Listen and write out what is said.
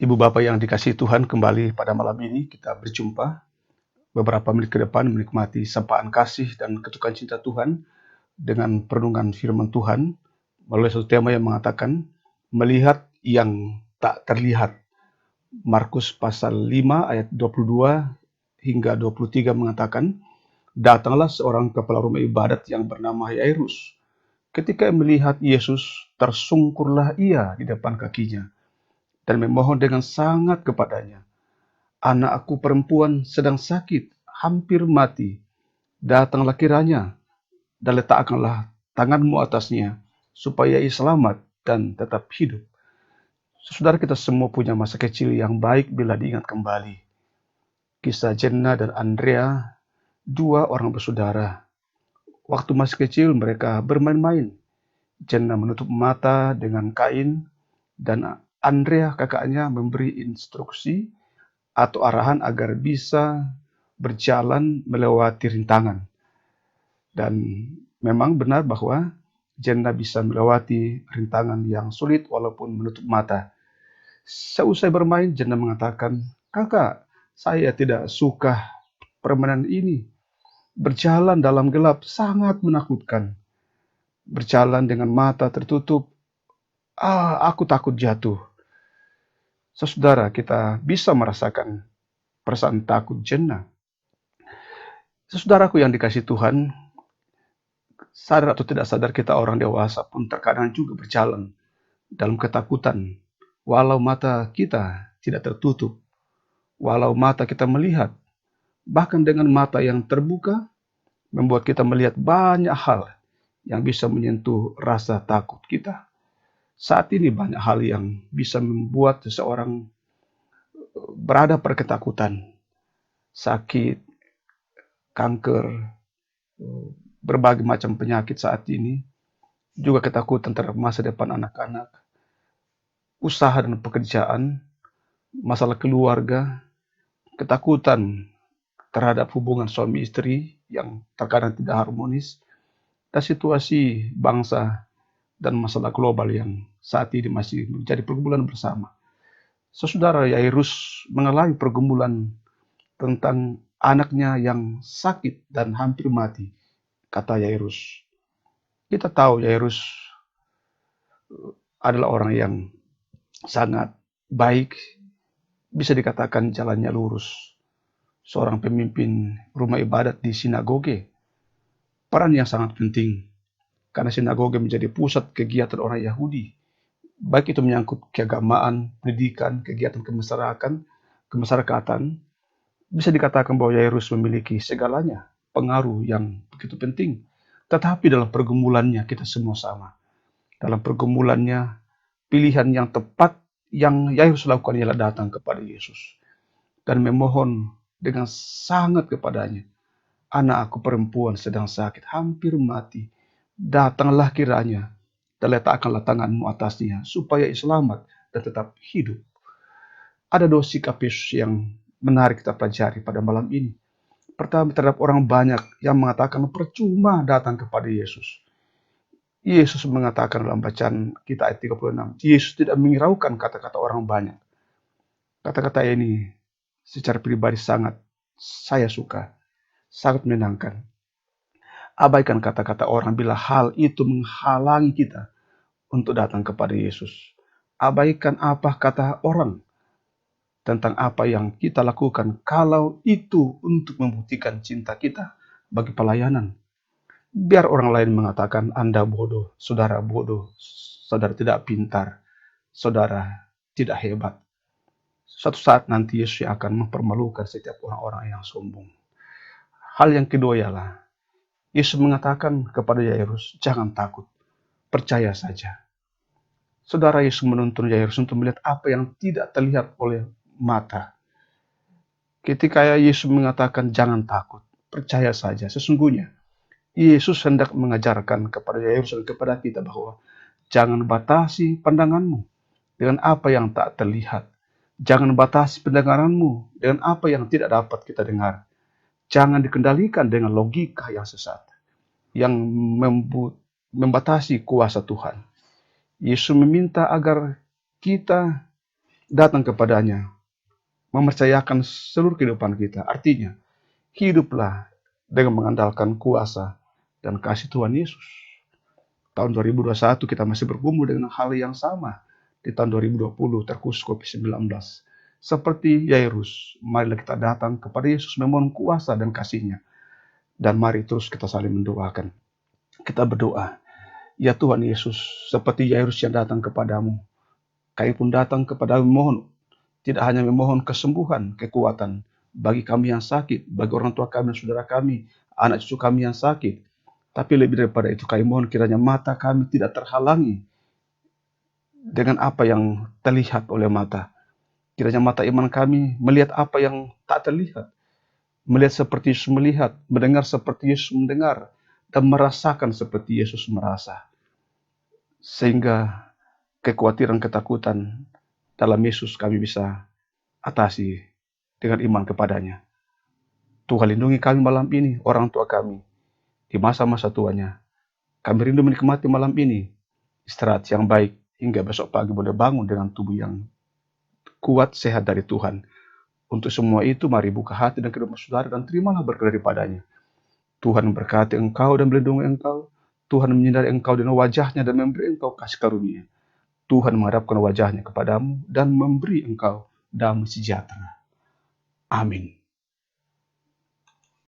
Ibu Bapak yang dikasihi Tuhan, kembali pada malam ini kita berjumpa beberapa menit ke depan menikmati sapaan kasih dan ketukan cinta Tuhan dengan perenungan firman Tuhan melalui satu tema yang mengatakan melihat yang tak terlihat. Markus pasal 5 ayat 22 hingga 23 mengatakan, datanglah seorang kepala rumah ibadat yang bernama Yairus. Ketika melihat Yesus, tersungkurlah ia di depan kakinya dan memohon dengan sangat kepadanya, anakku perempuan sedang sakit, hampir mati. Datanglah kiranya dan letakkanlah tanganmu atasnya, supaya ia selamat dan tetap hidup. Saudara, kita semua punya masa kecil yang baik bila diingat kembali. Kisah Jenna dan Andrea, dua orang bersaudara. Waktu masih kecil mereka bermain-main. Jenna menutup mata dengan kain, dan Andrea kakaknya memberi instruksi atau arahan agar bisa berjalan melewati rintangan. Dan memang benar bahwa Jenna bisa melewati rintangan yang sulit walaupun menutup mata. Seusai bermain, Jenna mengatakan, "Kakak, saya tidak suka permainan ini. Berjalan dalam gelap sangat menakutkan. Berjalan dengan mata tertutup, aku takut jatuh." Saudara, kita bisa merasakan perasaan takut Jenna. Saudaraku yang dikasih Tuhan, sadar atau tidak sadar kita orang dewasa pun terkadang juga berjalan dalam ketakutan. Walau mata kita tidak tertutup, walau mata kita melihat, bahkan dengan mata yang terbuka, membuat kita melihat banyak hal yang bisa menyentuh rasa takut kita. Saat ini banyak hal yang bisa membuat seseorang berada pada ketakutan. Sakit, kanker, berbagai macam penyakit saat ini, juga ketakutan terhadap masa depan anak-anak, usaha dan pekerjaan, masalah keluarga, ketakutan terhadap hubungan suami istri yang terkadang tidak harmonis, dan situasi bangsa dan masalah global yang saat ini masih menjadi pergumulan bersama. Saudara Yairus mengalami pergumulan tentang anaknya yang sakit dan hampir mati, kata Yairus. Kita tahu Yairus adalah orang yang sangat baik, bisa dikatakan jalannya lurus. Seorang pemimpin rumah ibadat di sinagoge, peran yang sangat penting karena sinagoge menjadi pusat kegiatan orang Yahudi, baik itu menyangkut keagamaan, pendidikan, kegiatan kemasyarakatan. Bisa dikatakan bahwa Yairus memiliki segalanya, pengaruh yang begitu penting. Tetapi dalam pergumulannya kita semua sama. Dalam pergumulannya, pilihan yang tepat yang Yairus lakukan ialah datang kepada Yesus dan memohon dengan sangat kepadanya, anakku perempuan sedang sakit, hampir mati. Datanglah kiranya dan letakkanlah tanganmu atasnya, supaya ia selamat dan tetap hidup. Ada dua sikap Yesus yang menarik kita pelajari pada malam ini. Pertama, terhadap orang banyak yang mengatakan percuma datang kepada Yesus. Yesus mengatakan dalam bacaan kita ayat 36, Yesus tidak menghiraukan kata-kata orang banyak. Kata-kata ini secara pribadi sangat saya suka, sangat menyenangkan. Abaikan kata-kata orang bila hal itu menghalangi kita untuk datang kepada Yesus. Abaikan apa kata orang tentang apa yang kita lakukan kalau itu untuk membuktikan cinta kita bagi pelayanan. Biar orang lain mengatakan Anda bodoh, saudara tidak pintar, saudara tidak hebat. Suatu saat nanti Yesus akan mempermalukan setiap orang-orang yang sombong. Hal yang kedua ialah Yesus mengatakan kepada Yairus, jangan takut, percaya saja. Saudara, Yesus menuntun Yairus untuk melihat apa yang tidak terlihat oleh mata. Ketika Yesus mengatakan jangan takut, percaya saja. Sesungguhnya Yesus hendak mengajarkan kepada Yairus dan kepada kita bahwa jangan batasi pandanganmu dengan apa yang tak terlihat. Jangan batasi pendengaranmu dengan apa yang tidak dapat kita dengar. Jangan dikendalikan dengan logika yang sesat, yang membatasi kuasa Tuhan. Yesus meminta agar kita datang kepadanya, mempercayakan seluruh kehidupan kita. Artinya, hiduplah dengan mengandalkan kuasa dan kasih Tuhan Yesus. Tahun 2021 kita masih bergumul dengan hal yang sama. Di tahun 2020 terkhusus COVID-19. Seperti Yairus, marilah kita datang kepada Yesus memohon kuasa dan kasih-Nya. Dan mari terus kita saling mendoakan. Kita berdoa, ya Tuhan Yesus, seperti Yairus yang datang kepadamu, kami pun datang kepadamu memohon, tidak hanya memohon kesembuhan, kekuatan bagi kami yang sakit, bagi orang tua kami dan saudara kami, anak cucu kami yang sakit, tapi lebih daripada itu kami mohon kiranya mata kami tidak terhalangi dengan apa yang terlihat oleh mata. Kiranya mata iman kami melihat apa yang tak terlihat, melihat seperti Yesus melihat, mendengar seperti Yesus mendengar, dan merasakan seperti Yesus merasa. Sehingga kekhawatiran, ketakutan dalam Yesus kami bisa atasi dengan iman kepadanya. Tuhan lindungi kami malam ini, orang tua kami, di masa-masa tuanya. Kami rindu menikmati malam ini, istirahat yang baik, hingga besok pagi boleh bangun dengan tubuh yang kuat, sehat dari Tuhan. Untuk semua itu, mari buka hati dan kehidupan saudara dan terimalah berkat daripadanya. Tuhan memberkati engkau dan melindungi engkau. Tuhan menyinari engkau dengan wajahnya dan memberi engkau kasih karunia. Tuhan menghadapkan wajahnya kepadamu dan memberi engkau damai sejahtera. Amin.